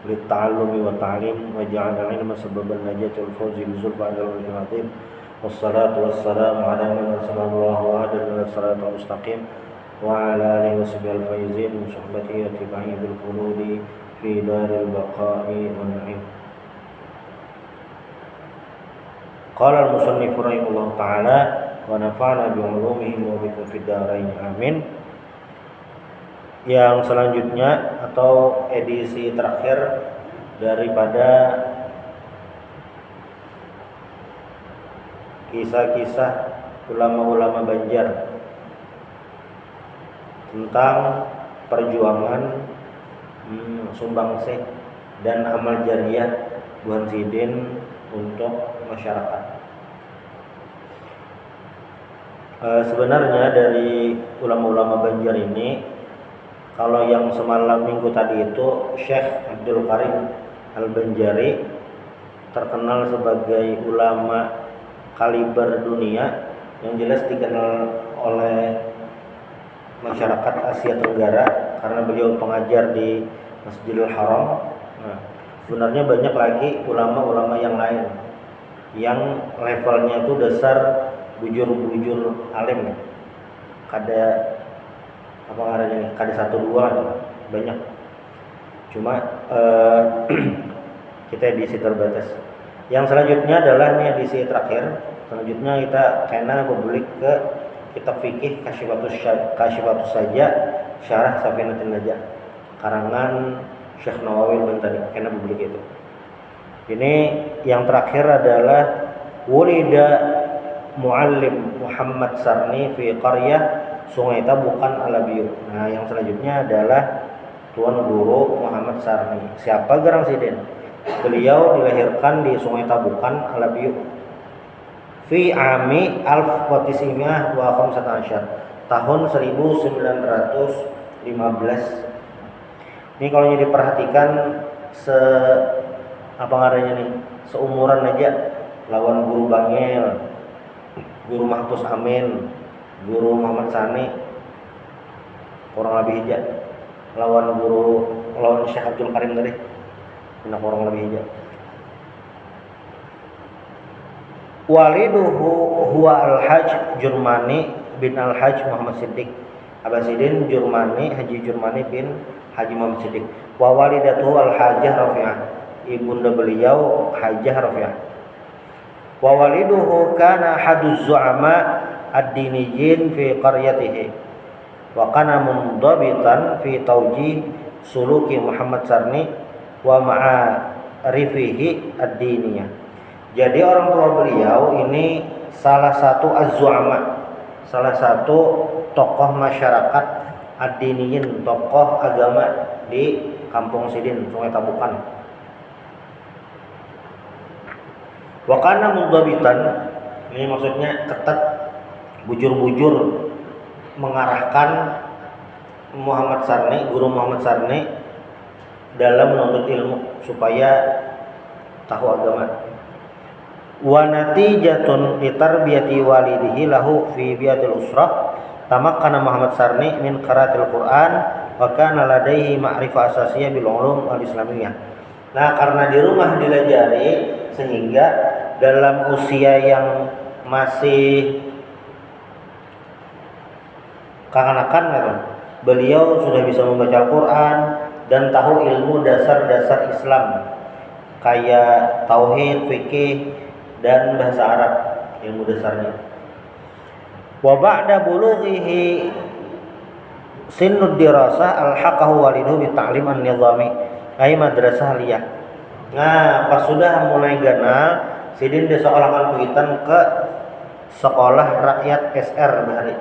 للتعلم والتعليم وجعل العلم سببا النجاة والفوز بزلفى على الوجه العظيم والصلاة والسلام على من أرسله الله وهدى إلى الصراط المستقيم وعلى آله وصحبه الفائزين وصحبته واتباعه بالخلود في دار البقاء والنعيم. قال المصنف رحمه الله تعالى ونفعنا بعلومهم وبكم في الدارين amin. Yang selanjutnya atau edisi terakhir daripada kisah-kisah ulama-ulama Banjar tentang perjuangan sumbangsih dan amal jariah Bu Hamsidin untuk masyarakat. Sebenarnya dari ulama-ulama Banjar ini, kalau yang semalam minggu tadi itu Syekh Abdul Karim Al-Banjari, terkenal sebagai ulama kaliber dunia, yang jelas dikenal oleh masyarakat Asia Tenggara karena beliau pengajar di Masjidil Haram. Nah, sebenarnya banyak lagi ulama-ulama yang lain yang levelnya itu dasar bujur-bujur alim, kada apa ngarannya nih, kada 1-2 banyak. Cuma kita edisi terbatas. Yang selanjutnya adalah ini edisi terakhir. Selanjutnya kita kena publik ke kitab fikih Kasyifatus Saja Syarah Safinatul Najah karangan Syekh Nawawi Al-Bantani, kena publik itu. Ini yang terakhir adalah Wulida Muallim Muhammad Sarni fi qaryah Sungai Tabukan Alabiyu. Nah, yang selanjutnya adalah Tuan Guru Muhammad Sarni. Siapa Garang Sidin? Beliau dilahirkan di Sungai Tabukan Alabiyu fi ami alf wa tisimiyah wa khamsata asyar, tahun 1915. Ini kalau diperhatikan apa ngarannya nih, seumuran aja lawan Guru Bangil, Guru Mahfuz Amin, Guru Muhammad Sani, kurang lebih hijau. Lawan Syekh Abdul Karim tadi, kurang lebih hijau. Waliduhu huwa Al-Hajj Jurmani bin Al-Hajj Muhammad Siddiq. Abasidin Jurmani, Haji Jurmani bin Haji Muhammad Siddiq. Wa walidatuhu Al-Hajjah Rafi'ah. Ibunda beliau Hajjah Rafi'ah. Wa waliduhu kana haduz zu'ama ad-diniyin fi qaryatihi wa kana mundabitan fi tawjih suluki Muhammad Sarni wa ma'arifihi ad-diniyah. Jadi orang tua beliau ini salah satu az-zu'ama, salah satu tokoh masyarakat ad-diniyin, tokoh agama di Kampung Sidin, Sungai Tabukan. Wa kana mundabitan, ini maksudnya ketat, bujur-bujur mengarahkan Muhammad Sarni, Guru Muhammad Sarni dalam menuntut ilmu supaya tahu agama. Wa natijatun li tarbiyati walidihi lahu fi biatil usrah tamakkana Muhammad Sarni min qiraatil Quran wa kana ladaihi ma'rifah asasiyah bil ulum al-islamiyah. Nah, karena di rumah dilajari sehingga dalam usia yang masih kanak-kanak beliau sudah bisa membaca Al-Quran dan tahu ilmu dasar-dasar Islam kayak tauhid, fikih dan bahasa Arab, ilmu dasarnya. Wa ba'da bulughihi sinnud dirasah alhaqahu waliduhu bi ta'lim an-nizami ay madrasah aliyah. Nah, pas sudah mulai ganal, Sidin disekolahkan kuitan ke sekolah rakyat SR Bahari.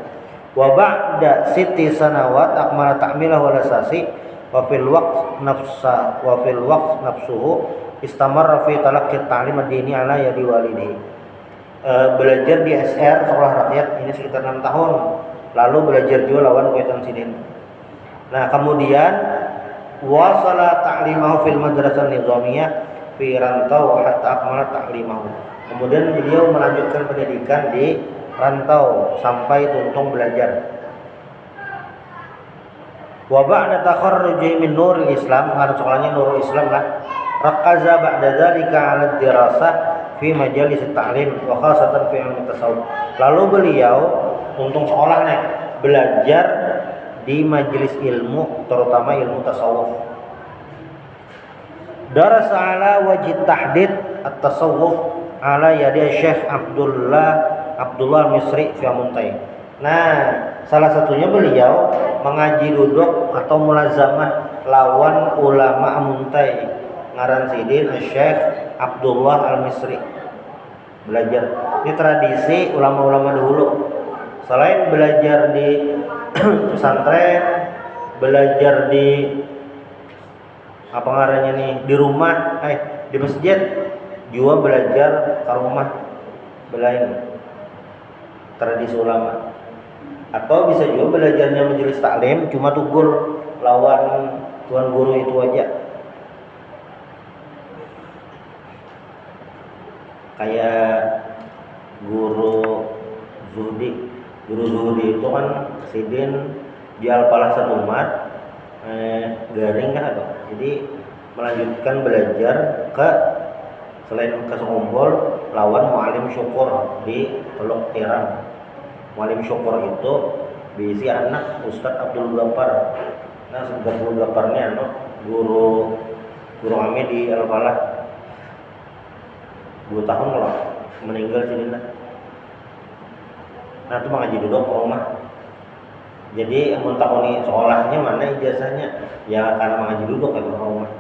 Wa ba'da siti sanawat akmala ta'milah wal asasi wa fil waqt nafsuhu istamarra fi talaqqi ta'lim ad-dini ala yadi walidihi. Belajar di SR sekolah rakyat ini sekitar 6 tahun, lalu belajar juga lawan kuitan Sidin. Nah, kemudian wasala ta'limahu fil madrasah nizamiyah fi rantau hatta akmala ta'limahu. Kemudian beliau melanjutkan pendidikan di rantau sampai tuntung belajar. Wa ba'da takharruji min nuril Islam, karena soalnya nurul Islam lah, rakaza ba'da dzalika 'ala dirasah fi majalis ta'lim wa khasatan fi ilmu tasawuf. Lalu beliau untung sekolahnya belajar di majelis ilmu, terutama ilmu tasawuf. Darasa ala wajib tahdid at-tasawuf ala yadi Syekh Abdullah Misri fi Muntai. Nah, salah satunya beliau mengaji duduk atau mulazamah lawan ulama Muntai ngaran sidin Syekh Abdullah Al-Misri. Belajar. Ini tradisi ulama-ulama dahulu. Selain belajar di pesantren, belajar di apa ngarannya nih, di rumah, di masjid, juga belajar ke rumah belain tradisi ulama. Atau bisa juga belajarnya majelis taklim cuma tugul lawan tuan guru itu aja. Kayak guru Zuhdi itu kan sidin di Al-Falah Satumat garing kan apa. Jadi melanjutkan belajar ke selain ke Sekumpul lawan Mu'alim Syukur di Teluk Tiram. Mu'alim Syukur itu berisi anak Ustadz Abdul Ghaffar. Nah, Abdul Ghaffarnya guru kami di Al-Falah 2 tahun kalau meninggal sini. Nah itu mengaji duduk ke rumah. Jadi amun takoni sekolahnya mana ijazahnya, ya karena mengaji duduk ke rumah.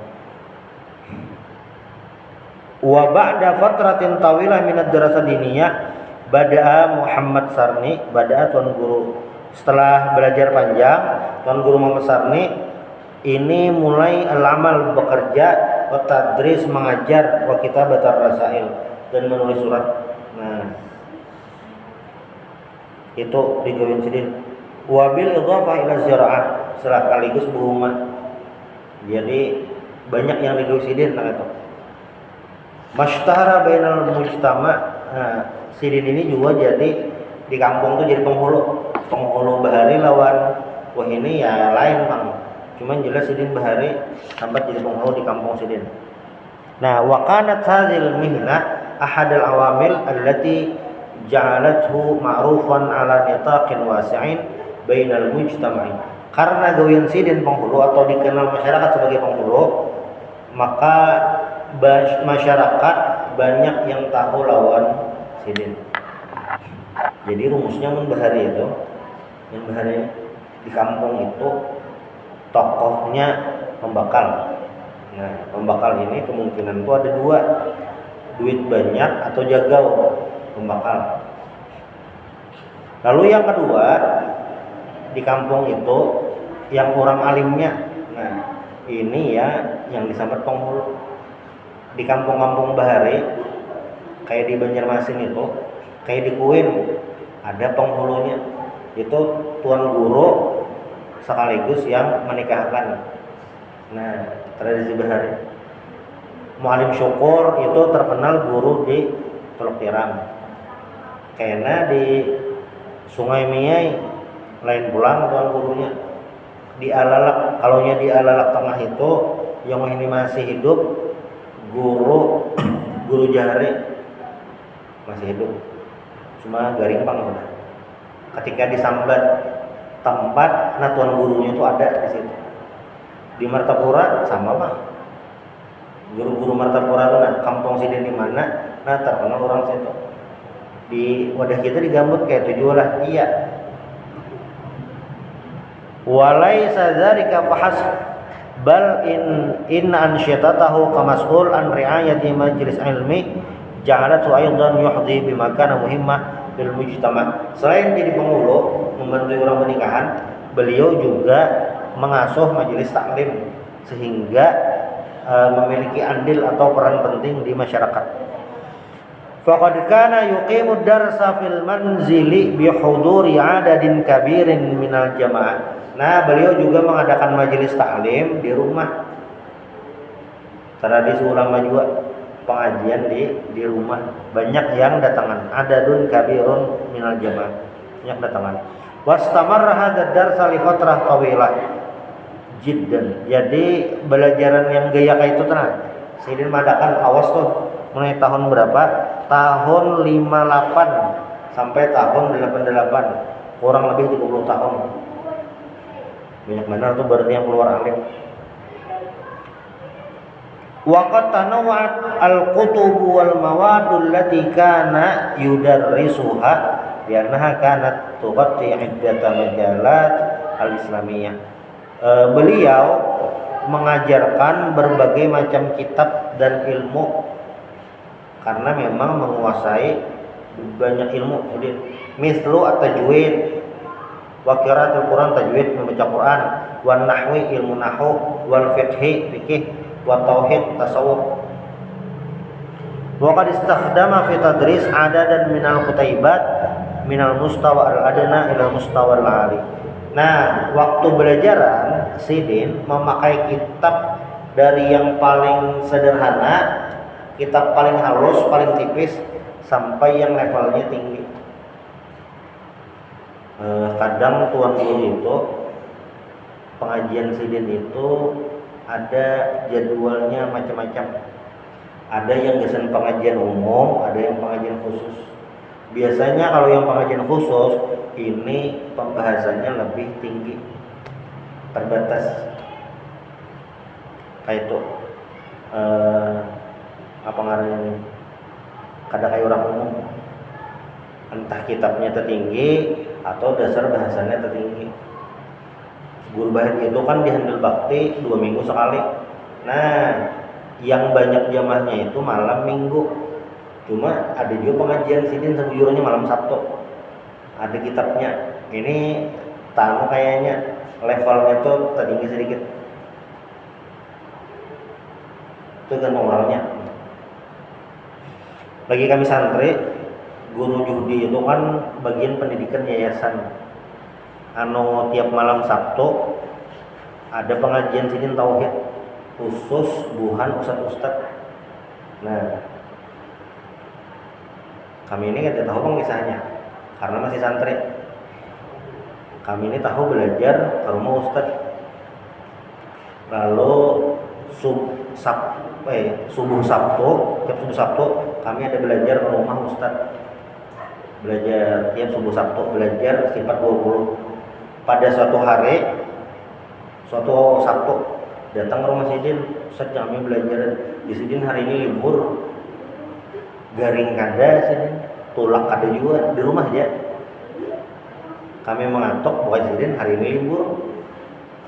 Wa ba'da fatratin tawilah minad dirasah diniyah bada'a Muhammad Sarni, bada'a tuan guru. Setelah belajar panjang, tuan guru Muhammad Sarni ini mulai al-amal bekerja, wa tadris mengajar, wa kitabat ar-rasail dan menulis surat. Nah itu digawin sidin. Wabil idhafah ila ziraah, sekaligus berumah. Jadi banyak yang digawin sidin nah itu. Mashtahara bainal mujtama. Nah, sidin ini juga jadi di kampung tuh jadi penghulu bahari lawan wah ini ya lain Bang. Cuman jelas sidin bahari sampai jadi penghulu di kampung sidin. Nah, wa kanat hadhil mihnah ahadul awamil allati ja'alathu ma'rufan ala nitaqin wasi'in bainal mujtama'in. Karena gawian sidin penghulu atau dikenal masyarakat sebagai penghulu, maka masyarakat banyak yang tahu lawan sidin. Jadi rumusnya mun bahari itu, yang bahari di kampung itu tokohnya pembakal. Nah, pembakal ini kemungkinan itu ada 2, duit banyak atau jagau pembakal. Lalu yang kedua, di kampung itu yang orang alimnya. Nah, ini ya yang disambat penghulu. Di kampung-kampung bahari kayak di Banjarmasin itu, kayak di Kuin ada penghulunya. Itu tuan guru sekaligus yang menikahkan. Nah, tradisi bahari. Mu'alim Syukur itu terkenal guru di Teluk Tiram. Karena di Sungai Miai lain pulang tuan gurunya di Alalak. Kalaunya di Alalak Tengah itu yang ini masih hidup guru Jahari masih hidup, cuma Garimpang sudah. Ketika disambat tempat, nah tuan gurunya itu ada di situ. Di Martapura sama Pak. Guru-guru Martapura itu nah kampung sidin di mana? Nah terkenal orang situ. Di wadah kita digambut kayak itu juga lah. Iya. Walaisa dzalika fahas bal in ansyatatahu kamas'ul an ri'ayati majlis ilmi ja'alatu aidan yuhdhi bima kana muhimmah fil mujtama'. Selain jadi penghulu membantu orang pernikahan, beliau juga mengasuh majelis taklim sehingga memiliki andil atau peran penting di masyarakat. Faqad kana yuqimu darsa fil manzili bi huduri adadin kabirin minal jamaah. Nah, beliau juga mengadakan majelis taklim di rumah. Tradisi ulama juga pengajian di rumah. Banyak yang datangan. Adadun kabirun minal jamaah. Banyak datangan. Wastamarra hadzal darsa li fatrah tawilah. jiddan. Jadi belajaran yang gaya kayak itu tenang. Sidin madakan awas tuh mulai tahun berapa? Tahun 58 sampai tahun 88. Kurang lebih 30 tahun. Banyak benar tuh berarti yang keluar alim. Waqad tanawwa'at al-kutub wal mawadul lati kana yudarrisuha li'annaha kanat tughatti 'iddata majalat al-islamiyah. Beliau mengajarkan berbagai macam kitab dan ilmu karena memang menguasai banyak ilmu. Jadi mislu at-tajwid wa qiraatul Quran, tajwid membaca Quran, wan nahwi ilmu nahwu, wal fiqhi fikih, wa tauhid tasawuf. Wa qad istakhdama fi tadris adadan minal kutaibat minal mustawa al-adna ila mustawa al-ali. Nah, waktu belajaran Sidin memakai kitab dari yang paling sederhana, kitab paling halus, paling tipis sampai yang levelnya tinggi. Kadang tuan guru itu pengajian Sidin itu ada jadwalnya macam-macam. Ada yang biasanya pengajian umum, ada yang pengajian khusus. Biasanya kalau yang pengajian khusus ini pembahasannya lebih tinggi, terbatas. Kayak itu apa ngarannya nih? Kadang kayak orang umum, entah kitabnya tertinggi atau dasar bahasanya tertinggi. Guru bahasa itu kan dihandle bakti 2 minggu sekali. Nah, yang banyak jamaahnya itu malam minggu. Cuma ada juga pengajian Sidin sejujurnya malam Sabtu. Ada kitabnya. Ini tamu kayaknya levelnya tuh tertinggi sedikit. Itu kan orangnya. Bagi kami santri, guru judi itu kan bagian pendidikan yayasan. Tiap malam Sabtu ada pengajian Sidin tauhid khusus buhan ustad-ustad. Nah, kami ini tidak tahu pengisahnya karena masih santri. Kami ini tahu belajar ke rumah ustad. Lalu subuh Sabtu, tiap subuh Sabtu kami ada belajar ke rumah ustad. Belajar tiap subuh Sabtu, belajar sifat 20. Pada suatu hari, suatu Sabtu datang ke rumah Sidin, Ustaz kami belajar di Sidin hari ini libur. Garing kada Sidin, tulak kada juga di rumah aja. Kami mengantuk, pokoknya Sidin hari ini libur.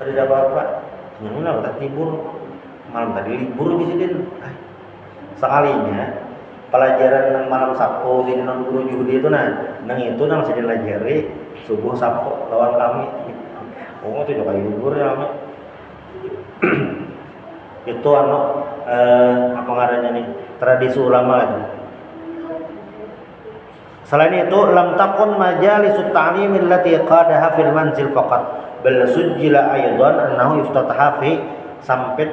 Tidak apa-apa. Nyamuna kita libur. Malam tadi libur di Sidin. Sekalinya pelajaran nang malam Sabtu Sidin nang guru judi itu nang itu nang Sidin lajari subuh Sabtu lawan kami. Oh, itu juga libur ya kami. Itu apa ngarannya nih? Tradisi ulama itu. Selain itu, lam takun majalisut ta'lim allati qadaha fil manzil faqat, bal sujjila aidan annahu iftataha fi Sampit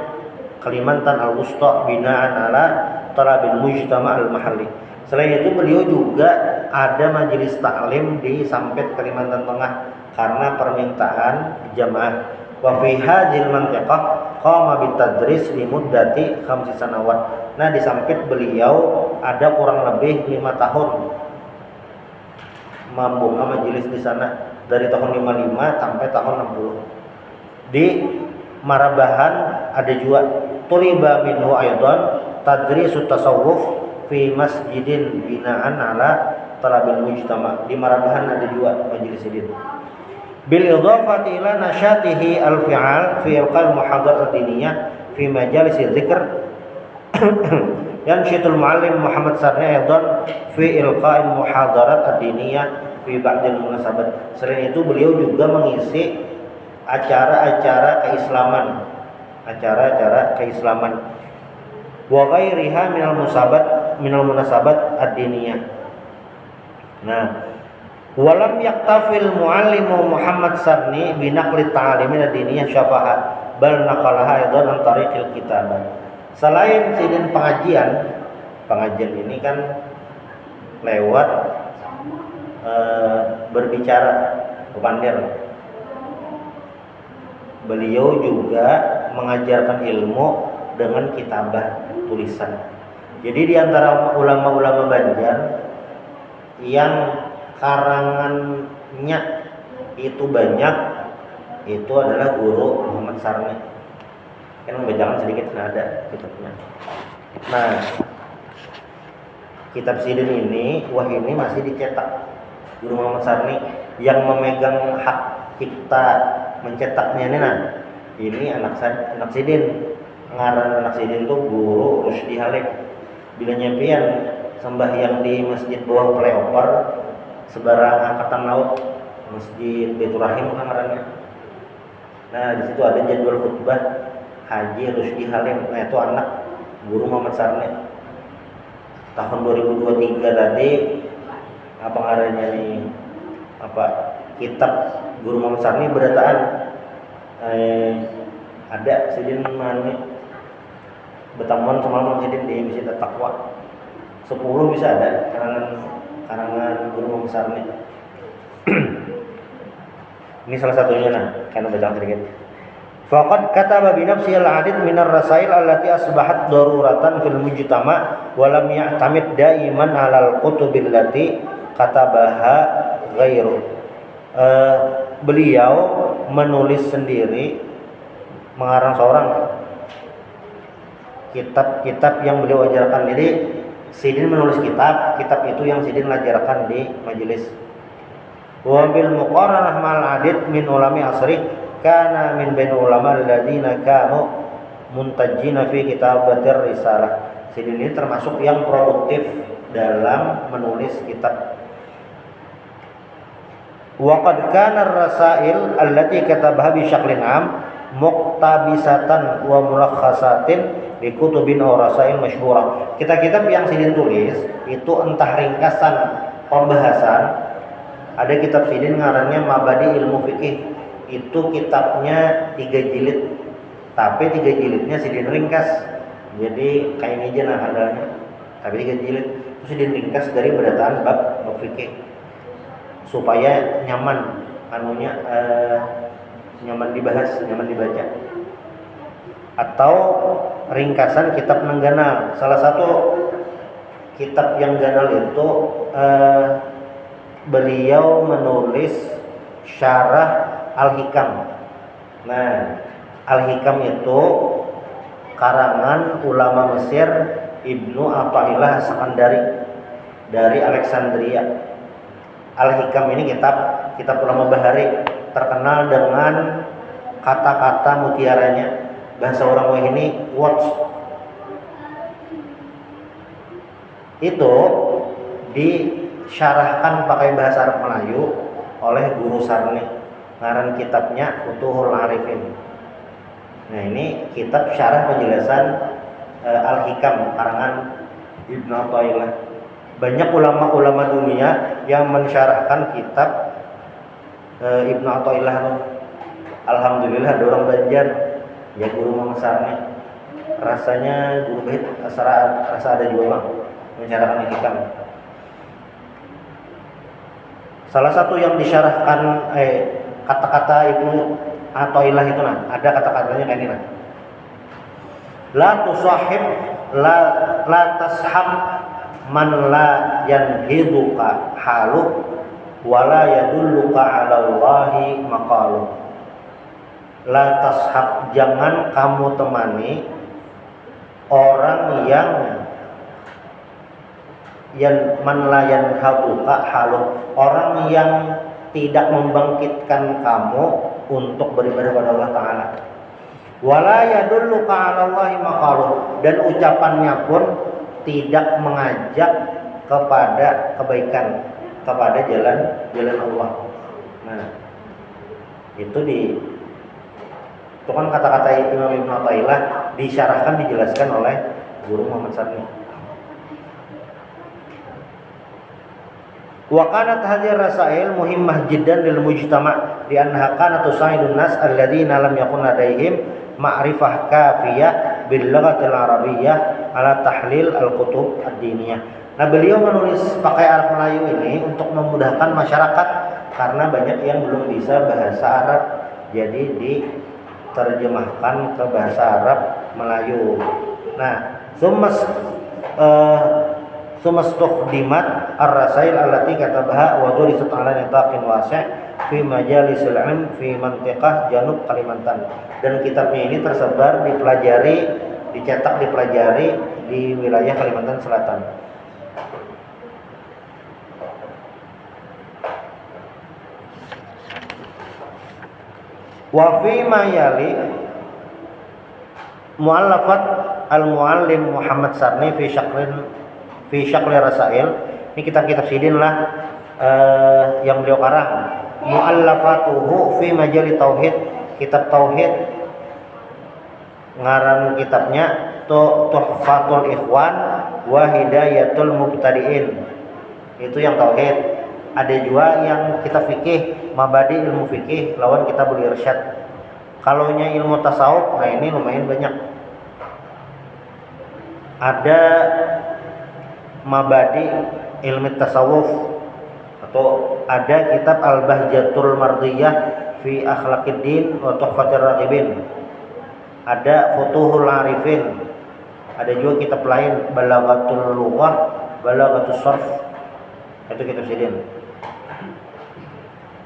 Kalimantan Al-Wusta bina'an ala talabil mujtama' al-mahalli. Selain itu, beliau juga ada majelis taklim di Sampit Kalimantan Tengah karena permintaan jamaah. Wa fi hadhil mantiqah qama bitadris li muddati 5 sanawat. Nah, di Sampit beliau ada kurang lebih 5 tahun membuka majelis di sana dari tahun 55 sampai tahun 60. Di Marabahan ada juga tuliba minhu aidan tadrisut tasawuf fi masjidin binaan ala talabil mujtama. Di Marabahan ada juga majelis ini. Bil idhafati ila nasyatihi al-fi'al fi ilqal muhadarat diniyah fi majalis dzikr yanshitul muallim Muhammad Sarni aidan fi ilqa'il muhadarat ad-diniyah fi ba'dil munasabat. Selain itu beliau juga mengisi acara-acara keislaman, wa ghairiha minal munasabat ad-diniyah. Nah, walam yaktafil muallimu Muhammad Sarni binaqli ta'alimin ad-diniyah syafahat bal naqalaha aidan an tariqil kitabah. Selain Sidin pengajian ini kan lewat berbicara, kepandir. Beliau juga mengajarkan ilmu dengan kitabah tulisan. Jadi di antara ulama-ulama Banjar yang karangannya itu banyak, itu adalah guru Muhammad Sarni. Kan membacakan sedikit ada kitabnya. Nah, kitab Sidin ini, ini masih dicetak. Guru Muhammad Sarni yang memegang hak cipta mencetaknya ini anak Sidin. Ngaran anak Sidin itu guru Rusdi Halim. Bila nyampean sembahyang di masjid bawah flyover sebarang angkatan laut, Masjid Baitur Rahim ngarannya. Nah, di situ ada jadwal khutbah Haji Rusdi Halim. Nah, itu anak guru Muhammad Sarni. Tahun 2023 tadi apa ngarannya nih? Kitab guru Muhammad Sarni berataan ada Sidin mana bertemuan semalam Sidin di Masjid Taqwa 10 bisa ada karangan guru Muhammad Sarni. Ini salah satunya karena baca sedikit. Faqad kataba bi nafsihi al-'adid min ar-rasail allati asbahat daruratan fil mujtama' wa lam ya'tamid daiman 'ala al-kutubil lati katabaha ghairu. Beliau menulis sendiri, mengarang seorang kitab-kitab yang beliau ajarkan. Jadi Sidin menulis kitab itu yang Sidin ajarkan di majelis. Wa bil muqaranah mal adid min ulami asri kana min bain ulama alladziina kanu muntajjina fi kitabatir risalah. Sidin ini termasuk yang produktif dalam menulis kitab. Wa qad kana ar-rasail allati katabaha bi syaklin 'am muqtabisatan wa mulakhasatin di kutubin aw rasail masyhurah. Kitab-kitab yang Sidin tulis itu entah ringkasan pembahasan. Ada kitab Sidin ngarannya Mabadi Ilmu Fikih. Itu kitabnya 3 jilid. Tapi 3 jilidnya Sidin ringkas. Jadi kayak ini aja adanya. Tapi 3 jilid itu Sidin ringkas dari berataan bab fikih supaya nyaman nyaman dibahas, nyaman dibaca. Atau ringkasan kitab Nengganal. Salah satu kitab yang ganal itu beliau menulis syarah Al-Hikam. Nah, Al-Hikam itu karangan ulama Mesir Ibnu Athaillah As-Sakandari dari Alexandria. Al-Hikam ini kitab ulama Bahari, terkenal dengan kata-kata mutiaranya. Bahasa orang ini words. Itu disyarahkan pakai bahasa Arab Melayu oleh Guru Sarni. Ngaran kitabnya Futuhul Arifin. Nah, ini kitab syarah penjelasan Al-Hikam karangan Ibnu Athaillah. Banyak ulama-ulama dunia yang mensyarahkan kitab Ibnu Athaillah. Alhamdulillah ada orang Banjar ya guru Muhammad Sarni. Rasanya guru Bait rasa ada juga bang mensyarahkan Al-Hikam. Salah satu yang disyarahkan kata-kata Ibnu Athaillah itu ada kata-katanya kayak ini La tusahib la tashab man la yanhiduka halu wala yadulluka 'ala Allahi maqalu. La tashab, jangan kamu temani orang yang man la yanhiduka halu, orang yang tidak membangkitkan kamu untuk beribadah kepada Allah Ta'ala. Wala yadulluka 'ala Allahi maqalu, dan ucapannya pun tidak mengajak kepada kebaikan, kepada jalan Allah. Nah, itu kan kata-kata Imam Ibnu Athaillah disyarahkan, dijelaskan oleh Guru Muhammad Sarni. Wa kanat hadhihi rasail muhimmah jiddan lil mujtama' li annaha kanat tusaidun nas alladziina lam yakun ladaihim ma'rifah kafiyah bil lughatil arabiyyah ala tahlil al-kutub ad-diniyah. Nah, beliau menulis pakai Arab Melayu ini untuk memudahkan masyarakat karena banyak yang belum bisa bahasa Arab. Jadi terjemahkan ke bahasa Arab Melayu. Nah, sumastukhdimat ar-rasail allati katabaha wa durisat ala nitaqin wasi' fi majalisil ilm fi mantiqah Janub Kalimantan. Dan kitabnya ini tersebar dicetak dipelajari di wilayah Kalimantan Selatan. Wa fi ma yali mu'allafat al-muallim Muhammad Sarni fi syakli rasail. Ini kitab-kitab sidin lah yang beliau karang. Mu'allafatuhu fi majali tauhid, kitab tauhid, ngaran kitabnya Tuhfatul Ikhwan wa Hidayatul Mubtadiin. Itu yang tauhid. Ada juga yang kitab fikih, Mabadi ilmu fikih lawan Kitabul Irsyad. Kalaunya ilmu tasawuf, nah ini lumayan banyak. Ada Mabadi ilmu tasawuf, atau ada kitab Al-Bahjatul Mardiyah fi Akhlaqiddin wa Tuhfatir Raghibin. Ada Futuhul Arifin. Ada juga kitab lain Balaghatul Lughah, Balaghatus Sarf. Itu kitab sidin.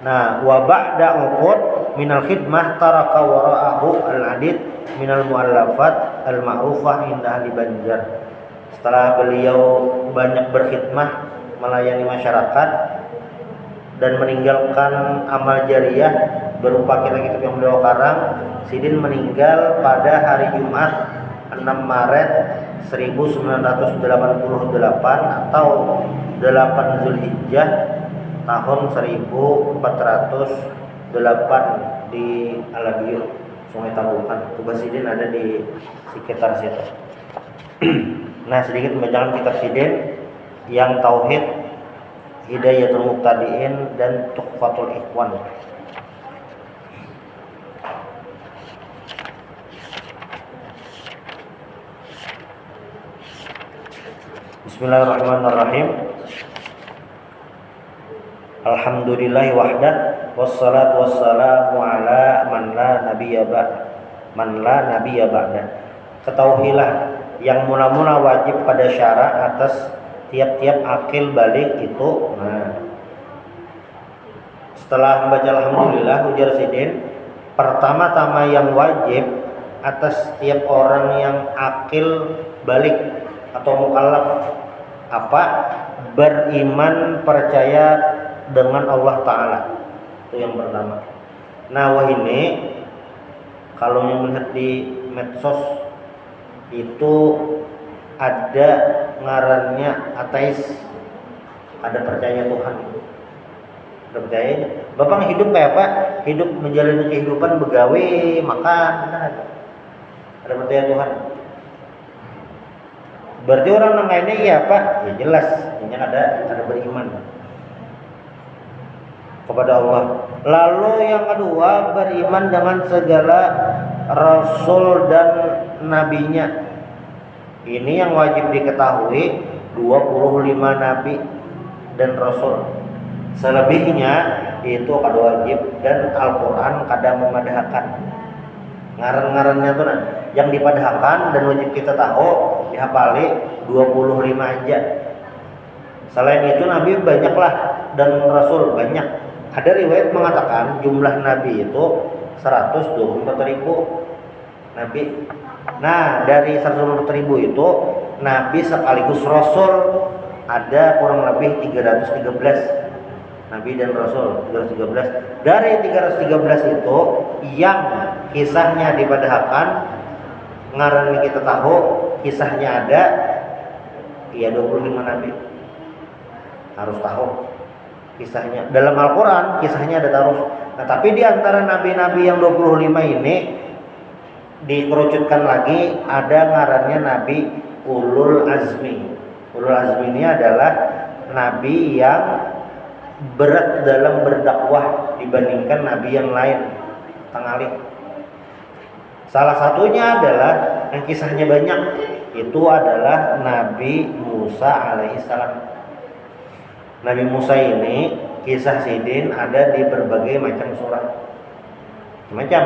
Nah, wa ba'da uqud minal khidmah taraka wara'ahu al-adid minal muallafat al-ma'rufah inda ahli Banjar. Setelah beliau banyak berkhidmah melayani masyarakat dan meninggalkan amal jariyah berupa kitab-kitab yang beliau karang, Sidin meninggal pada hari Jumat 6 Maret 1988 atau 8 Zulhijjah tahun 1408 di Alabiyo, Sungai Tabungkan. Tugas Sidin ada di sekitar situ. Nah, sedikit membacakan kitab Sidin yang tauhid, Hidayatul Muqtadiin dan Tuhfatul Ikhwan. Bismillahirrahmanirrahim. Alhamdulillahi wahdah wassalatu wassalamu ala man la nabiyya ba'da. Ketahuilah yang mula-mula wajib pada syara atas tiap-tiap akil balik itu. Nah, setelah membaca alhamdulillah, ujar Sidin, pertama-tama yang wajib atas tiap orang yang akil balik atau mukallaf apa? Beriman, percaya dengan Allah Ta'ala. Itu yang pertama. Nah, wah ini kalau yang melihat di medsos itu ada ngarannya ateis, ada percaya Tuhan, ada percaya. Bapak hidup kayak apa? Hidup menjalani kehidupan begawe, makan, ada percaya Tuhan. Berarti orang yang lainnya ya Pak, ya jelas, ini ada beriman kepada Allah. Lalu yang kedua, beriman dengan segala rasul dan nabinya. Ini yang wajib diketahui, 25 nabi dan rasul. Selebihnya itu kada wajib, dan Al-Qur'an kada memadahkan. Ngaran-ngarannya tuh yang dipadahkan dan wajib kita tahu dihafali 25 aja. Selain itu nabi banyaklah dan rasul banyak. Ada riwayat mengatakan jumlah nabi itu 124.000 nabi. Nah, dari 124.000 itu nabi sekaligus rasul ada kurang lebih 313. Nabi dan Rasul 313. Dari 313 itu yang kisahnya dipadahkan, ngaran kita tahu kisahnya ada, ya 25 Nabi. Harus tahu kisahnya. Dalam Al-Quran kisahnya ada terus. Nah, tapi di antara Nabi-Nabi yang 25 ini dikerucutkan lagi, ada ngarannya Nabi Ulul Azmi. Ulul Azmi ini adalah Nabi yang berat dalam berdakwah dibandingkan nabi yang lain, tangalih. Salah satunya adalah yang kisahnya banyak, itu adalah Nabi Musa alaihissalam. Nabi Musa ini kisah Sidin ada di berbagai macam surat, macam